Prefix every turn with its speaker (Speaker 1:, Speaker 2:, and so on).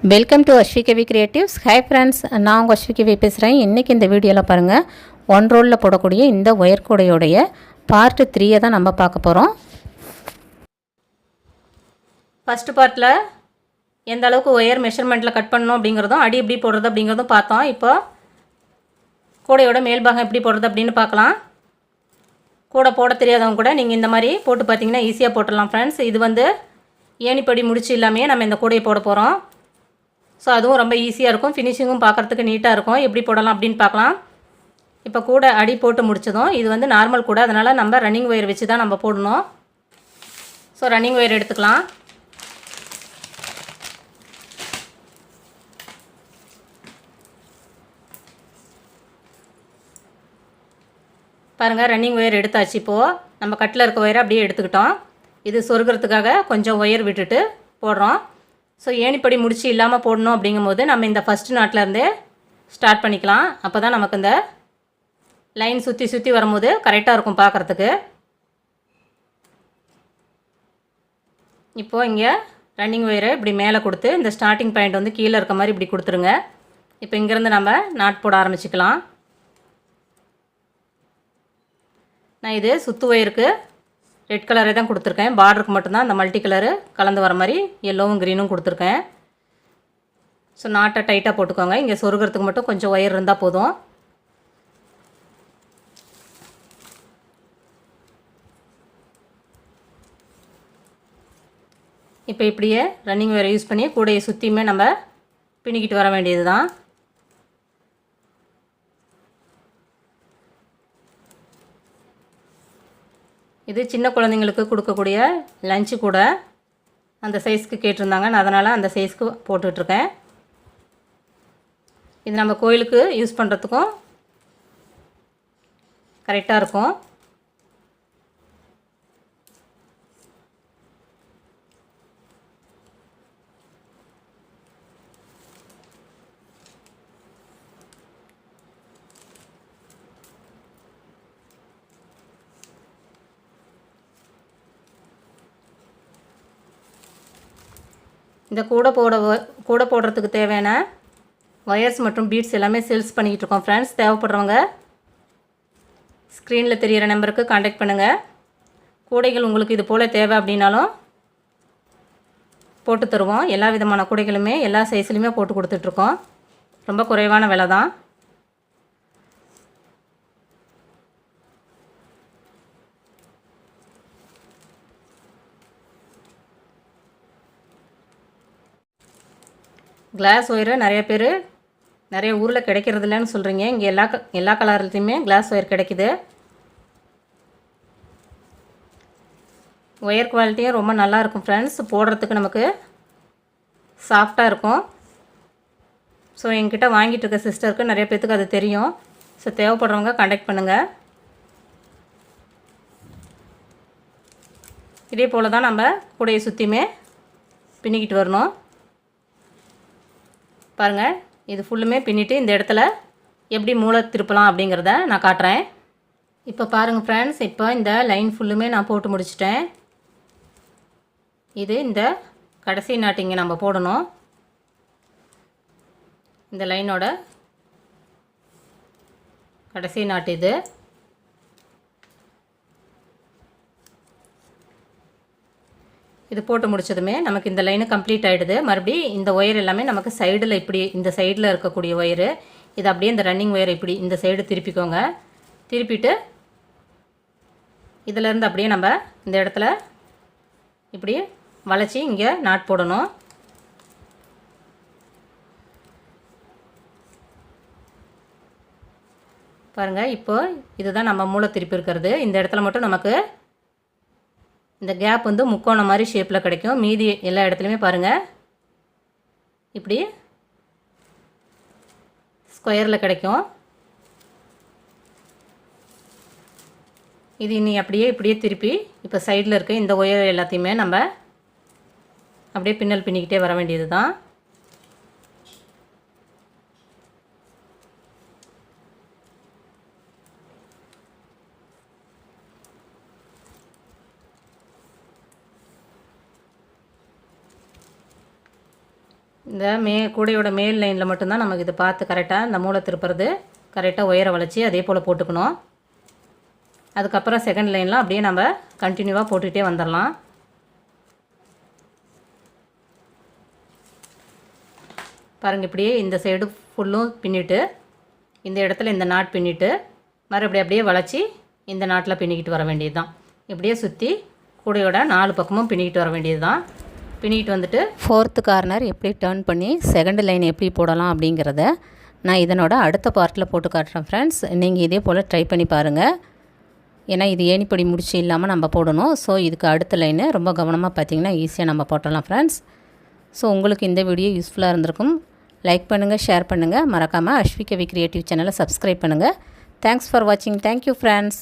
Speaker 1: Welcome to Aswikavi creatives. Hi friends, நான் உங்கள் அஸ்விகவி பேசுகிறேன். இன்றைக்கி இந்த வீடியோவில் பாருங்கள், ஒன் ரோலில் போடக்கூடிய இந்த ஒயர் கூடையோடைய பார்ட் 3 தான் நம்ம பார்க்க போகிறோம். ஃபஸ்ட்டு பார்ட்டில் எந்த அளவுக்கு ஒயர் மெஷர்மெண்ட்டில் கட் பண்ணணும் அப்படிங்கிறதும் அடி எப்படி போடுறது அப்படிங்கிறதும் பார்த்தோம். இப்போ கூடையோட மேல்பாகம் எப்படி போடுறது அப்படின்னு பார்க்கலாம். கூடை போட தெரியாதவங்க கூட நீங்கள் இந்த மாதிரி போட்டு பார்த்தீங்கன்னா ஈஸியாக போட்டுடலாம் ஃப்ரெண்ட்ஸ். இது வந்து ஏணிப்படி முடிச்சு இல்லாமையே நம்ம இந்த கூடையை போட போகிறோம். ஸோ அதுவும் ரொம்ப ஈஸியாக இருக்கும், ஃபினிஷிங்கும் பார்க்குறதுக்கு நீட்டாக இருக்கும். எப்படி போடலாம் அப்படின்னு பார்க்கலாம். இப்போ கூட அடி போட்டு முடிச்சதும் இது வந்து நார்மல் கூட, அதனால் நம்ம ரன்னிங் ஒயர் வச்சு தான் நம்ம போடணும். ஸோ ரன்னிங் ஒயர் எடுத்துக்கலாம். பாருங்கள், ரன்னிங் ஒயர் எடுத்தாச்சு. இப்போது நம்ம கட்டில் இருக்க ஒயரை அப்படியே எடுத்துக்கிட்டோம். இது சொருகிறதுக்காக கொஞ்சம் ஒயர் விட்டுட்டு போடுறோம். ஸோ ஏணிப்படி முடிச்சு இல்லாமல் போடணும் அப்படிங்கும்போது நம்ம இந்த ஃபஸ்ட்டு நாட்டிலேருந்தே ஸ்டார்ட் பண்ணிக்கலாம். அப்போ தான் நமக்கு இந்த லைன் சுற்றி சுற்றி வரும்போது கரெக்டாக இருக்கும் பார்க்குறதுக்கு. இப்போது இங்கே ரன்னிங் ஒயரை இப்படி மேலே கொடுத்து இந்த ஸ்டார்டிங் பாயிண்ட் வந்து கீழே இருக்க மாதிரி இப்படி கொடுத்துருங்க. இப்போ இங்கேருந்து நம்ம நாட் போட ஆரம்பிச்சிக்கலாம். நான் இது சுத்து ஒயருக்கு ரெட் கலரே தான் கொடுத்துருக்கேன். பார்டருக்கு மட்டும்தான் அந்த மல்டி கலரு கலந்து வர மாதிரி எல்லோவும் க்ரீனும் கொடுத்துருக்கேன். ஸோ நாட்டை டைட்டாக போட்டுக்கோங்க. இங்கே சொருகிறதுக்கு மட்டும் கொஞ்சம் ஒயர் இருந்தால் போதும். இப்போ இப்படியே ரன்னிங் ஒயரை யூஸ் பண்ணி கூடையை சுற்றியுமே நம்ம பின்னிக்கிட்டு வர வேண்டியது தான். இது சின்ன குழந்தைங்களுக்கு கொடுக்கக்கூடிய லஞ்சு கூட, அந்த சைஸ்க்கு கேட்டிருந்தாங்க. நான் அதனால் அந்த சைஸ்க்கு போட்டுட்ருக்கேன். இது நம்ம கோயிலுக்கு யூஸ் பண்ணுறதுக்கும் கரெக்டாக இருக்கும். இந்த கூடை போடுறதுக்கு தேவையான ஒயர்ஸ் மற்றும் பீட்ஸ் எல்லாமே சேல்ஸ் பண்ணிக்கிட்டு இருக்கோம் ஃப்ரெண்ட்ஸ். தேவைப்படுறவங்க ஸ்க்ரீனில் தெரிகிற நம்பருக்கு காண்டாக்ட் பண்ணுங்கள். கூடைகள் உங்களுக்கு இது போல் தேவை அப்படின்னாலும் போட்டு தருவோம். எல்லா விதமான கூடைகளுமே எல்லா சைஸ்லையுமே போட்டு கொடுத்துட்ருக்கோம். ரொம்ப குறைவான விலை தான். கிளாஸ் ஒயரு நிறைய ஊரில் கிடைக்கிறது இல்லைன்னு சொல்கிறீங்க. இங்கே எல்லா கலர்லையுமே கிளாஸ் ஒயர் கிடைக்கிது. ஒயர் குவாலிட்டியும் ரொம்ப நல்லாயிருக்கும் ஃப்ரெண்ட்ஸ். போடுறதுக்கு நமக்கு சாஃப்டாக இருக்கும். ஸோ என்கிட்ட வாங்கிட்டு இருக்க சிஸ்டருக்கு நிறைய பேர்த்துக்கு அது தெரியும். ஸோ தேவைப்படுறவங்க காண்டாக்ட் பண்ணுங்கள். இதே போல் தான் நம்ம கூடையை சுற்றியுமே பின்னிக்கிட்டு வரணும். பாருங்கள், இது ஃபுல்லுமே பின்னிட்டு இந்த இடத்துல எப்படி மூளை திருப்பலாம் அப்படிங்கிறத நான் காட்டுறேன். இப்போ பாருங்கள் ஃப்ரெண்ட்ஸ், இப்போ இந்த லைன் ஃபுல்லுமே நான் போட்டு முடிச்சிட்டேன். இது இந்த கடைசி நாட்டு இங்கே நம்ம போடணும். இந்த லைனோட கடைசி நாட்டு இது. இது போட்டு முடிச்சதுமே நமக்கு இந்த லைனு கம்ப்ளீட் ஆகிடுது. மறுபடியும் இந்த ஒயர் எல்லாமே நமக்கு சைடில் இப்படி இந்த சைடில் இருக்கக்கூடிய ஒயரு இது அப்படியே இந்த ரன்னிங் ஒயரை இப்படி இந்த சைடு திருப்பிக்கோங்க. திருப்பிட்டு இதிலேருந்து அப்படியே நம்ம இந்த இடத்துல இப்படி வளைச்சி இங்கே நாட் போடணும். பாருங்கள், இப்போ இதுதான் நம்ம மூளை திருப்பி இருக்கிறது. இந்த இடத்துல மட்டும் நமக்கு இந்த கேப் வந்து முக்கோணம் மாதிரி ஷேப்பில் கிடைக்கும். மீதி எல்லா இடத்துலையுமே பாருங்கள் இப்படி ஸ்கொயரில் கிடைக்கும். இது இனி இப்படியே திருப்பி இப்போ சைடில் இருக்க இந்த ஒயர் எல்லாத்தையுமே நம்ம அப்படியே பின்னல் பின்னிக்கிட்டே வர வேண்டியது தான். இந்த கூடையோட மேல் லைனில் மட்டும்தான் நமக்கு இது பார்த்து கரெக்டாக இந்த மூளை திருப்புறது கரெக்டாக உயர வளைச்சி அதே போல் போட்டுக்கணும். அதுக்கப்புறம் செகண்ட் லைனில் அப்படியே நம்ம கண்டினியூவாக போட்டுகிட்டே வந்துடலாம். பாருங்கள், இப்படியே இந்த சைடு ஃபுல்லும் பின்னிட்டு இந்த இடத்துல இந்த நாட் பின்னிட்டு மறுபடியும் அப்படியே வளைச்சி இந்த நாட்டில் பின்னிக்கிட்டு வர வேண்டியது தான். இப்படியே சுற்றி கூடையோட 4 பக்கமும் பின்னிக்கிட்டு வர வேண்டியது தான். பின்னிக்கிட்டு வந்துட்டு 4th கார்னர் எப்படி டர்ன் பண்ணி செகண்ட் லைன் எப்படி போடலாம் அப்படிங்கிறத நான் இதனோட அடுத்த பார்ட்டில் போட்டு காட்டுறேன் ஃப்ரெண்ட்ஸ். நீங்கள் இதே போல் ட்ரை பண்ணி பாருங்கள். ஏன்னா இது ஏணிப்படி முடிச்சு இல்லாமல் நம்ம போடணும். ஸோ இதுக்கு அடுத்த லைனு ரொம்ப கவனமாக பார்த்திங்கன்னா ஈஸியாக நம்ம போட்டலாம் ஃப்ரெண்ட்ஸ். ஸோ உங்களுக்கு இந்த வீடியோ யூஸ்ஃபுல்லாக இருந்திருக்கும். லைக் பண்ணுங்கள், ஷேர் பண்ணுங்கள், மறக்காமல் அஸ்விகவி கிரியேட்டிவ் சேனலை சப்ஸ்கிரைப் பண்ணுங்கள். தேங்க்ஸ் ஃபார் வாட்சிங். Thank you friends.